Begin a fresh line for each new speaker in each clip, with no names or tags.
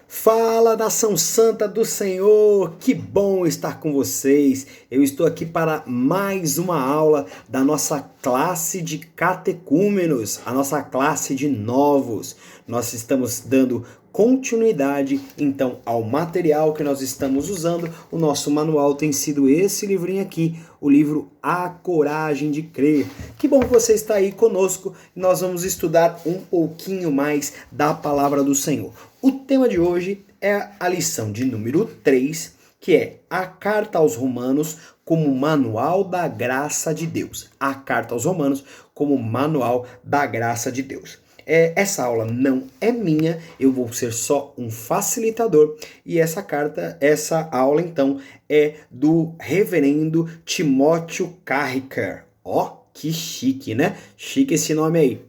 Fala, nação santa do Senhor, que bom estar com vocês. Eu estou aqui para mais uma aula da nossa classe de catecúmenos, a nossa classe de novos. Nós estamos dando continuidade, então, ao material que nós estamos usando. O nosso manual tem sido esse livrinho aqui, o livro A Coragem de Crer. Que bom que você está aí conosco. Nós vamos estudar um pouquinho mais da palavra do Senhor. O tema de hoje é a lição de número 3, que é a Carta aos Romanos como manual da graça de Deus. A Carta aos Romanos como manual da graça de Deus. Essa aula não é minha, eu vou ser só um facilitador, e essa aula então é do reverendo Timóteo Carricker. Ó, que chique, né? Chique esse nome aí.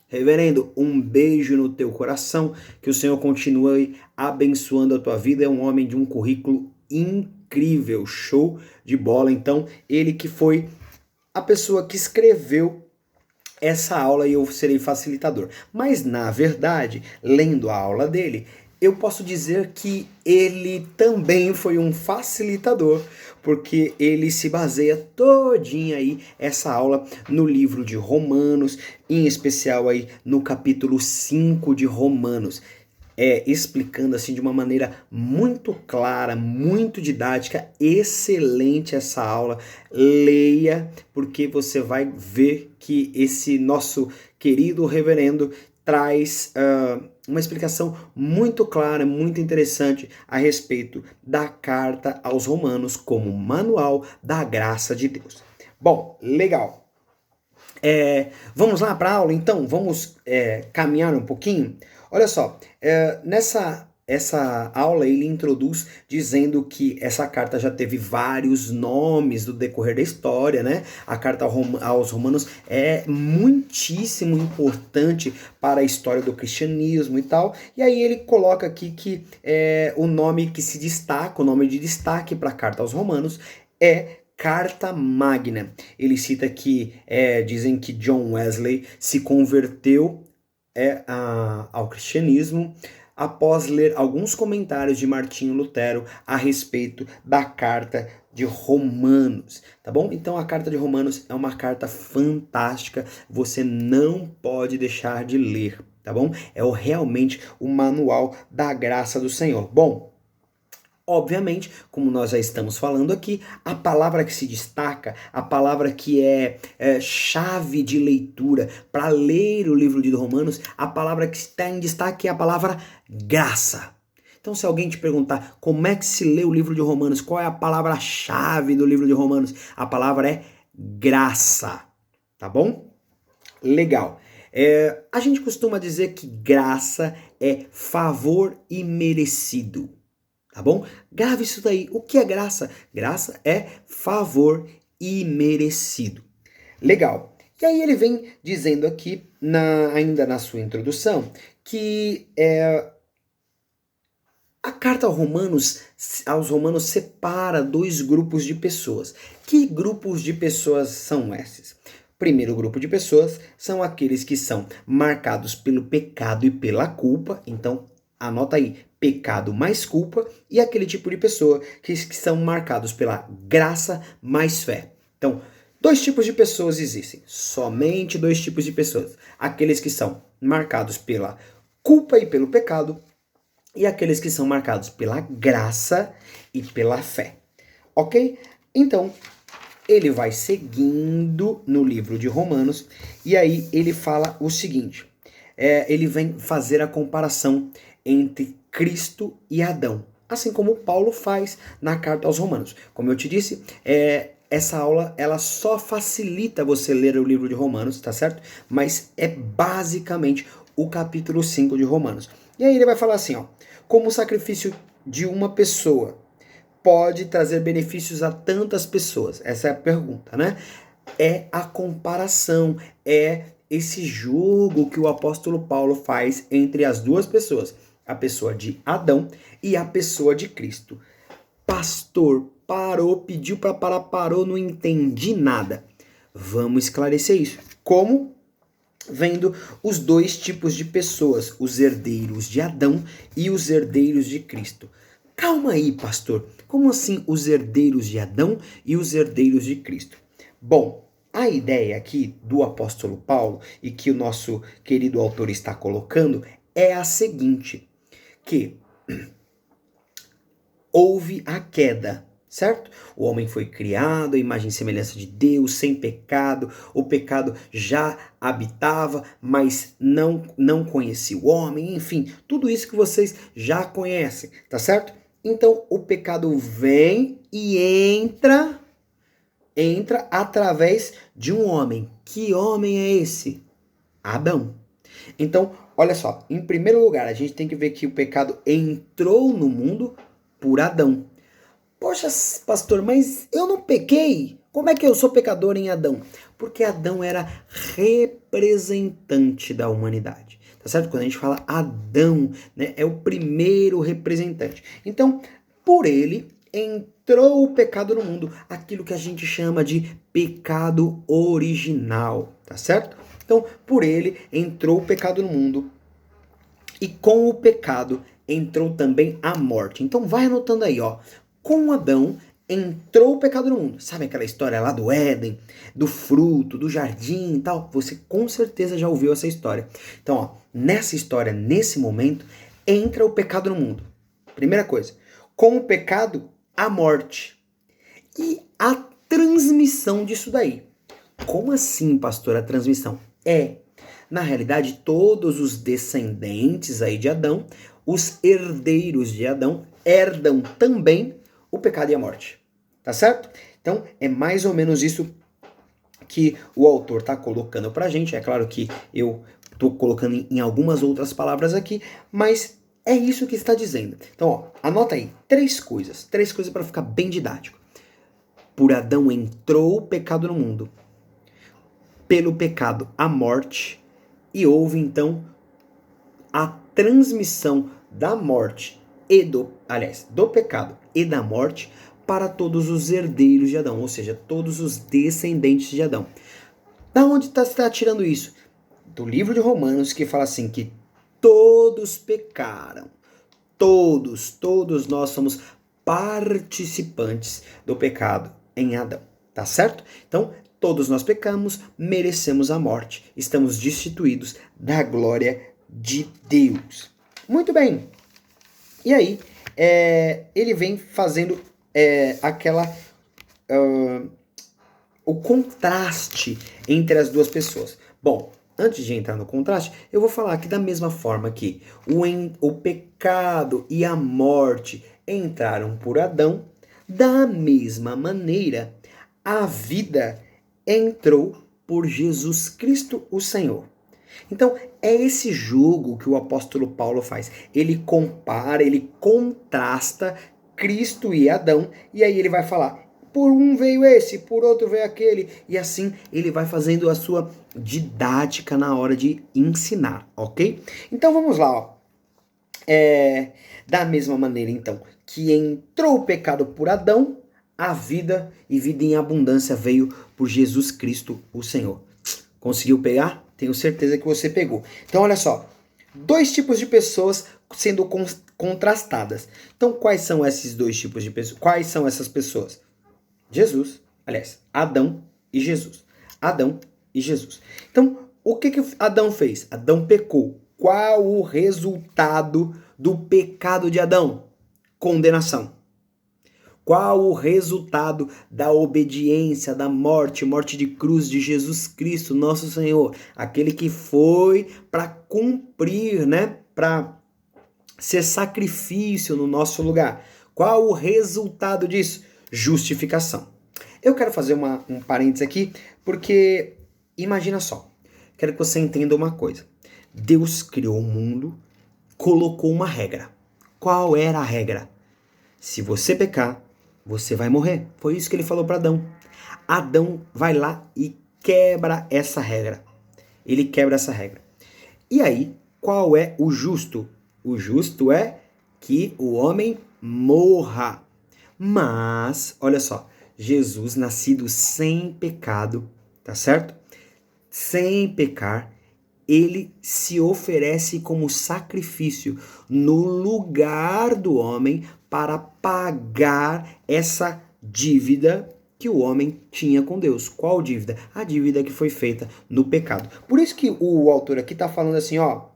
Reverendo, um beijo no teu coração, que o Senhor continue abençoando a tua vida. É um homem de um currículo incrível, show de bola. Então, ele que foi a pessoa que escreveu essa aula e eu serei facilitador. Mas, na verdade, lendo a aula dele, eu posso dizer que ele também foi um facilitador, porque ele se baseia todinha aí, essa aula, no livro de Romanos, em especial aí no capítulo 5 de Romanos. Explicando assim de uma maneira muito clara, muito didática, excelente essa aula. Leia, porque você vai ver que esse nosso querido reverendo traz uma explicação muito clara, muito interessante a respeito da carta aos Romanos como manual da graça de Deus. Bom, legal. Vamos lá para a aula, então? Vamos caminhar um pouquinho? Olha só, essa aula ele introduz dizendo que essa carta já teve vários nomes do decorrer da história, né? A carta aos Romanos é muitíssimo importante para a história do cristianismo e tal. E aí ele coloca aqui que o nome que se destaca, o nome de destaque para a carta aos Romanos é Carta Magna. Ele cita que dizem que John Wesley se converteu ao cristianismo após ler alguns comentários de Martinho Lutero a respeito da carta de Romanos, tá bom? Então a carta de Romanos é uma carta fantástica, você não pode deixar de ler, tá bom? Realmente o manual da graça do Senhor. Bom, obviamente, como nós já estamos falando aqui, a palavra que se destaca, a palavra que é chave de leitura para ler o livro de Romanos, a palavra que está em destaque é a palavra graça. Então, se alguém te perguntar como é que se lê o livro de Romanos, qual é a palavra-chave do livro de Romanos, a palavra é graça, tá bom? Legal. A gente costuma dizer que graça é favor imerecido. Tá bom? Grave isso daí. O que é graça? Graça é favor imerecido. Legal. E aí ele vem dizendo aqui, ainda na sua introdução, que a carta aos Romanos separa dois grupos de pessoas. Que grupos de pessoas são esses? Primeiro grupo de pessoas são aqueles que são marcados pelo pecado e pela culpa. Então, anota aí, pecado mais culpa, e aquele tipo de pessoa que são marcados pela graça mais fé. Então, dois tipos de pessoas existem, somente dois tipos de pessoas. Aqueles que são marcados pela culpa e pelo pecado, e aqueles que são marcados pela graça e pela fé. Ok? Então, ele vai seguindo no livro de Romanos, e aí ele fala o seguinte, ele vem fazer a comparação entre Cristo e Adão, assim como Paulo faz na carta aos Romanos. Como eu te disse, essa aula ela só facilita você ler o livro de Romanos, tá certo? Mas é basicamente o capítulo 5 de Romanos. E aí ele vai falar assim, ó, como o sacrifício de uma pessoa pode trazer benefícios a tantas pessoas? Essa é a pergunta, né? É a comparação, esse jogo que o apóstolo Paulo faz entre as duas pessoas, a pessoa de Adão e a pessoa de Cristo. Pastor, parou, pediu para parar, parou, não entendi nada. Vamos esclarecer isso. Como? vendo os dois tipos de pessoas, os herdeiros de Adão e os herdeiros de Cristo. Calma aí, pastor. Como assim os herdeiros de Adão e os herdeiros de Cristo? Bom, a ideia aqui do apóstolo Paulo e que o nosso querido autor está colocando é a seguinte, que houve a queda, certo? O homem foi criado à imagem e semelhança de Deus, sem pecado. O pecado já habitava, mas não conhecia o homem. Enfim, tudo isso que vocês já conhecem, tá certo? Então, o pecado vem e entra através de um homem. Que homem é esse? Adão. Então, olha só, em primeiro lugar, a gente tem que ver que o pecado entrou no mundo por Adão. Poxa, pastor, mas eu não pequei. Como é que eu sou pecador em Adão? Porque Adão era representante da humanidade. Tá certo? Quando a gente fala Adão, né, é o primeiro representante. Então, por ele entrou o pecado no mundo, aquilo que a gente chama de pecado original, tá certo? Então, por ele entrou o pecado no mundo e com o pecado entrou também a morte. Então, vai anotando aí, ó. Com Adão entrou o pecado no mundo. Sabe aquela história lá do Éden, do fruto, do jardim e tal? Você com certeza já ouviu essa história. Então, ó, nessa história, nesse momento, entra o pecado no mundo. Primeira coisa, com o pecado, a morte. E a transmissão disso daí. Como assim, pastor, a transmissão? Na realidade, todos os descendentes aí de Adão, os herdeiros de Adão, herdam também o pecado e a morte. Tá certo? Então, é mais ou menos isso que o autor está colocando pra gente. É claro que eu estou colocando em algumas outras palavras aqui, mas é isso que está dizendo. Então, ó, anota aí três coisas para ficar bem didático. Por Adão entrou o pecado no mundo. Pelo pecado, a morte. E houve, então, a transmissão da morte do pecado e da morte para todos os herdeiros de Adão, ou seja, todos os descendentes de Adão. Da onde está tirando isso? Do livro de Romanos, que fala assim, que todos pecaram. Todos nós somos participantes do pecado em Adão, tá certo? Então, todos nós pecamos, merecemos a morte, estamos destituídos da glória de Deus. Muito bem. E aí, ele vem fazendo o contraste entre as duas pessoas. Bom, antes de entrar no contraste, eu vou falar que da mesma forma que o pecado e a morte entraram por Adão, da mesma maneira, a vida entrou por Jesus Cristo, o Senhor. Então, é esse jogo que o apóstolo Paulo faz. Ele compara, ele contrasta Cristo e Adão, e aí ele vai falar, por um veio esse, por outro veio aquele, e assim ele vai fazendo a sua didática na hora de ensinar, ok? Então vamos lá, ó. Da mesma maneira, então, que entrou o pecado por Adão, a vida e vida em abundância veio por Jesus Cristo, o Senhor. Conseguiu pegar? Tenho certeza que você pegou. Então, olha só. Dois tipos de pessoas sendo contrastadas. Então, quais são esses dois tipos de pessoas? Quais são essas pessoas? Jesus, aliás, Adão e Jesus. Adão e Jesus. Então, o que Adão fez? Adão pecou. Qual o resultado do pecado de Adão? Condenação. Qual o resultado da obediência, da morte de cruz de Jesus Cristo, nosso Senhor? Aquele que foi para cumprir, né? Para ser sacrifício no nosso lugar. Qual o resultado disso? Justificação. Eu quero fazer um parênteses aqui, porque imagina só. Quero que você entenda uma coisa. Deus criou o mundo, colocou uma regra. Qual era a regra? Se você pecar, você vai morrer. Foi isso que ele falou para Adão. Adão vai lá e quebra essa regra. Ele quebra essa regra. E aí, qual é o justo? O justo é que o homem morra. Mas, olha só, Jesus nascido sem pecado, tá certo? Sem pecar, ele se oferece como sacrifício no lugar do homem para pagar essa dívida que o homem tinha com Deus. Qual dívida? A dívida que foi feita no pecado. Por isso que o autor aqui está falando assim, ó,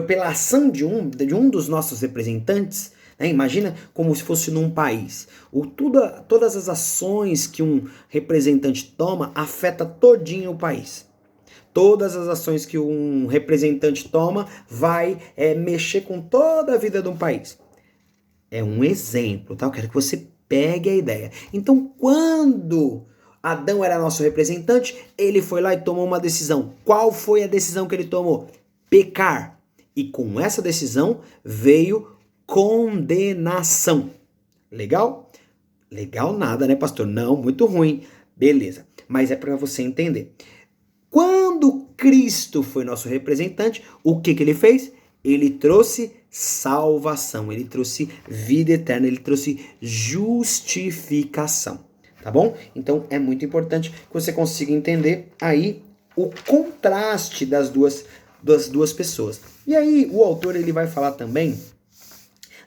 pela ação de um dos nossos representantes, né? Imagina como se fosse num país. Todas as ações que um representante toma afeta todinho o país. Todas as ações que um representante toma vai mexer com toda a vida de um país. É um exemplo, tá? Eu quero que você pegue a ideia. Então, quando Adão era nosso representante, ele foi lá e tomou uma decisão. Qual foi a decisão que ele tomou? Pecar. E com essa decisão veio condenação. Legal? Legal nada, né, pastor? Não, muito ruim. Beleza. Mas é para você entender. Quando Cristo foi nosso representante, o que ele fez? Ele trouxe salvação, ele trouxe vida eterna, ele trouxe justificação, tá bom? Então é muito importante que você consiga entender aí o contraste das duas pessoas. E aí o autor ele vai falar também,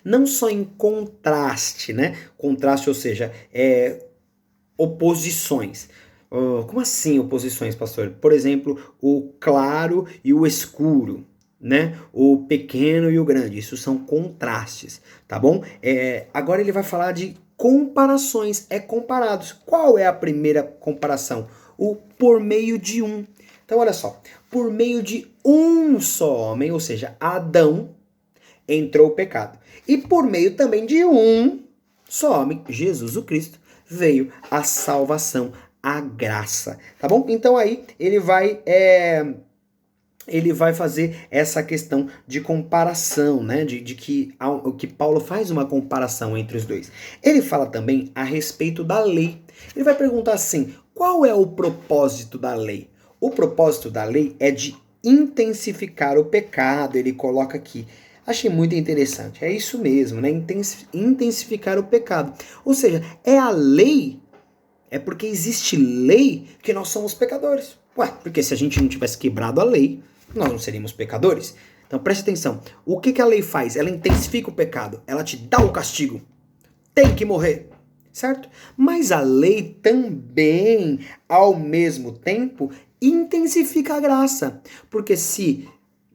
não só em contraste, né? Contraste, ou seja, oposições. Como assim oposições, pastor? Por exemplo, o claro e o escuro, né? O pequeno e o grande. Isso são contrastes, tá bom? Agora ele vai falar de comparações, comparados. Qual é a primeira comparação? O por meio de um. Então, olha só. Por meio de um só homem, ou seja, Adão, entrou o pecado. E por meio também de um só homem, Jesus o Cristo, veio a salvação, a graça, tá bom? Então aí ele vai fazer essa questão de comparação, né? De que Paulo faz uma comparação entre os dois. Ele fala também a respeito da lei. Ele vai perguntar assim, qual é o propósito da lei? O propósito da lei é de intensificar o pecado, ele coloca aqui. Achei muito interessante, é isso mesmo, né? Intensificar o pecado. Ou seja, é a lei. É porque existe lei que nós somos pecadores. Ué, porque se a gente não tivesse quebrado a lei, nós não seríamos pecadores. Então preste atenção. O que a lei faz? Ela intensifica o pecado. Ela te dá o castigo. Tem que morrer. Certo? Mas a lei também, ao mesmo tempo, intensifica a graça. Porque se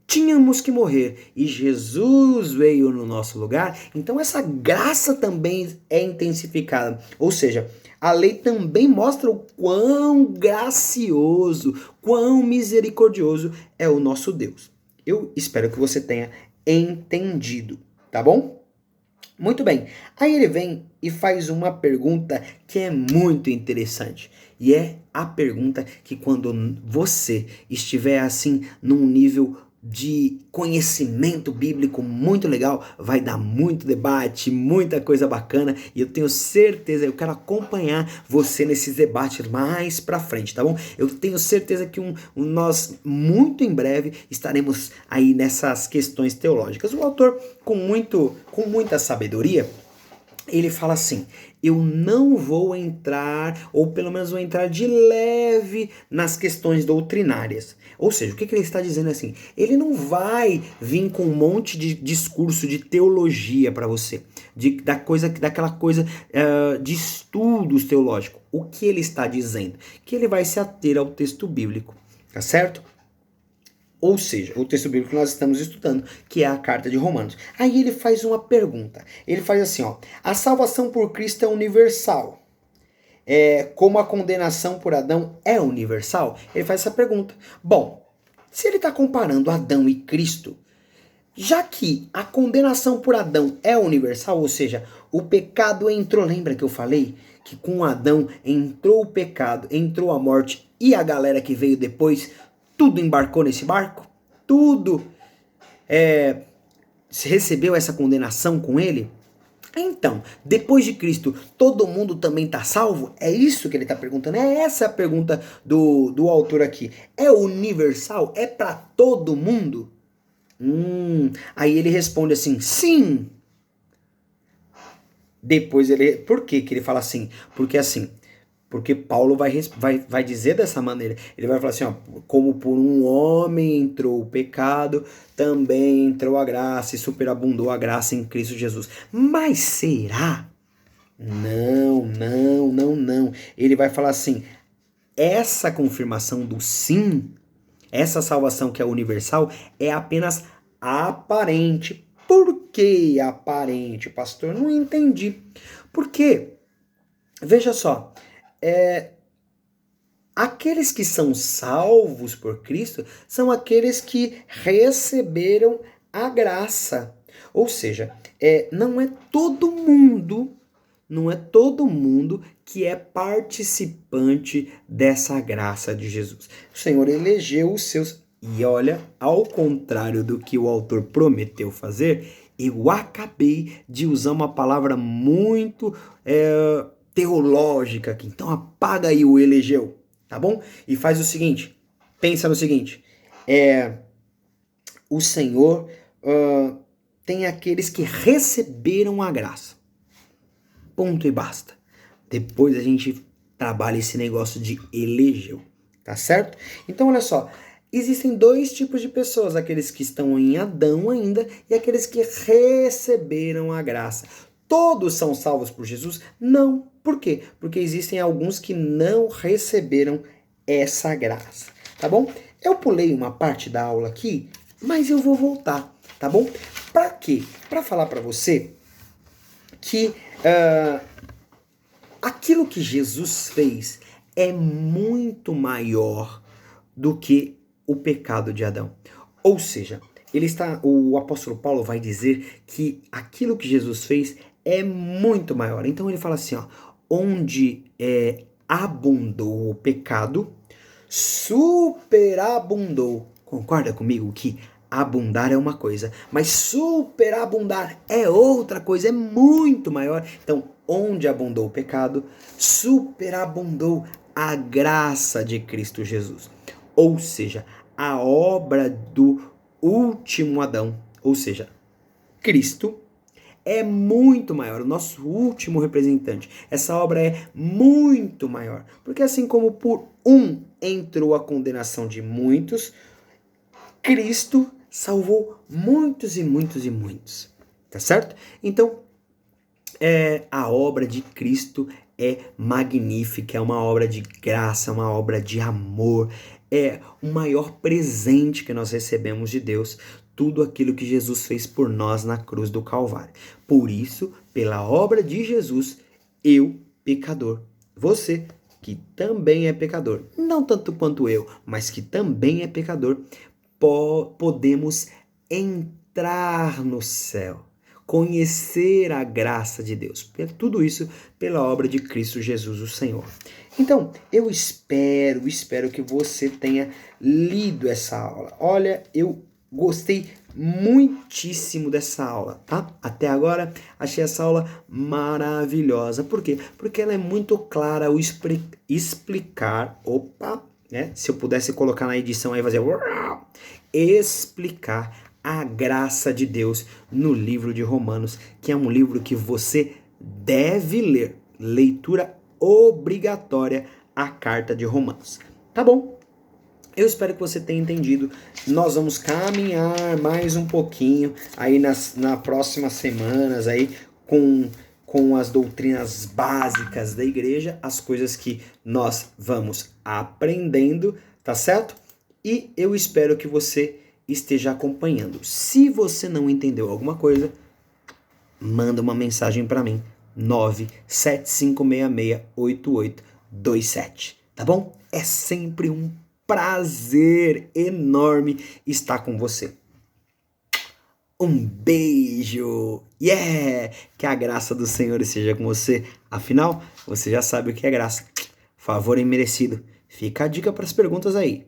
tínhamos que morrer e Jesus veio no nosso lugar, então essa graça também é intensificada. Ou seja, a lei também mostra o quão gracioso, quão misericordioso é o nosso Deus. Eu espero que você tenha entendido, tá bom? Muito bem. Aí ele vem e faz uma pergunta que é muito interessante. E é a pergunta que quando você estiver assim num nível de conhecimento bíblico muito legal, vai dar muito debate, muita coisa bacana, e eu tenho certeza, eu quero acompanhar você nesses debates mais pra frente, tá bom? Eu tenho certeza que nós muito em breve estaremos aí nessas questões teológicas. O autor, com muita sabedoria, ele fala assim, eu não vou entrar, ou pelo menos vou entrar de leve nas questões doutrinárias. Ou seja, o que ele está dizendo assim? Ele não vai vir com um monte de discurso de teologia para você, daquela coisa de estudos teológicos. O que ele está dizendo? Que ele vai se ater ao texto bíblico, tá certo? Ou seja, o texto bíblico que nós estamos estudando, que é a carta de Romanos. Aí ele faz uma pergunta. Ele faz assim, ó. A salvação por Cristo é universal. Como a condenação por Adão é universal? Ele faz essa pergunta. Bom, se ele está comparando Adão e Cristo, já que a condenação por Adão é universal, ou seja, o pecado entrou, lembra que eu falei? Que com Adão entrou o pecado, entrou a morte e a galera que veio depois, tudo embarcou nesse barco? Tudo recebeu essa condenação com ele? Então, depois de Cristo, todo mundo também está salvo? É isso que ele está perguntando? Essa a pergunta do autor aqui. É universal? É para todo mundo? Aí ele responde assim, sim. Depois por que ele fala assim? Porque assim, Porque Paulo vai dizer dessa maneira. Ele vai falar assim, ó, como por um homem entrou o pecado, também entrou a graça e superabundou a graça em Cristo Jesus. Mas será? Não, não, não, não. Ele vai falar assim, essa confirmação do sim, essa salvação que é universal, é apenas aparente. Por que aparente, pastor? Não entendi. Por quê? Veja só, aqueles que são salvos por Cristo são aqueles que receberam a graça. Ou seja, não é todo mundo que é participante dessa graça de Jesus. O Senhor elegeu os seus. E olha, ao contrário do que o autor prometeu fazer, eu acabei de usar uma palavra muito teológica aqui. Então apaga aí o elegeu, tá bom? E faz o seguinte, pensa no seguinte, o Senhor tem aqueles que receberam a graça. Ponto e basta. Depois a gente trabalha esse negócio de elegeu, tá certo? Então olha só, existem dois tipos de pessoas, aqueles que estão em Adão ainda e aqueles que receberam a graça. Todos são salvos por Jesus? Não. Por quê? Porque existem alguns que não receberam essa graça, tá bom? Eu pulei uma parte da aula aqui, mas eu vou voltar, tá bom? Para quê? Para falar para você que aquilo que Jesus fez é muito maior do que o pecado de Adão. Ou seja, o apóstolo Paulo vai dizer que aquilo que Jesus fez é muito maior. Então ele fala assim, ó, onde abundou o pecado, superabundou. Concorda comigo que abundar é uma coisa, mas superabundar é outra coisa, é muito maior. Então, onde abundou o pecado, superabundou a graça de Cristo Jesus. Ou seja, a obra do último Adão, ou seja, Cristo, é muito maior, o nosso último representante. Essa obra é muito maior, porque assim como por um entrou a condenação de muitos, Cristo salvou muitos e muitos e muitos, tá certo? Então, a obra de Cristo é magnífica, é uma obra de graça, é uma obra de amor, é o maior presente que nós recebemos de Deus, tudo aquilo que Jesus fez por nós na cruz do Calvário. Por isso, pela obra de Jesus, eu, pecador, você, que também é pecador, não tanto quanto eu, mas que também é pecador, podemos entrar no céu, conhecer a graça de Deus. Tudo isso pela obra de Cristo Jesus, o Senhor. Então, eu espero que você tenha lido essa aula. Olha, eu gostei muitíssimo dessa aula, tá? Até agora, achei essa aula maravilhosa. Por quê? Porque ela é muito clara ao explicar... Opa! Né? Se eu pudesse colocar na edição aí, fazer... explicar a graça de Deus no livro de Romanos, que é um livro que você deve ler. Leitura obrigatória, a carta de Romanos. Tá bom? Eu espero que você tenha entendido. Nós vamos caminhar mais um pouquinho aí nas próximas semanas aí com as doutrinas básicas da igreja, as coisas que nós vamos aprendendo, tá certo? E eu espero que você esteja acompanhando. Se você não entendeu alguma coisa, manda uma mensagem para mim, 975668827, tá bom? É sempre um prazer enorme estar com você. Um beijo! Yeah! Que a graça do Senhor esteja com você. Afinal, você já sabe o que é graça. Favor imerecido. Fica a dica para as perguntas aí.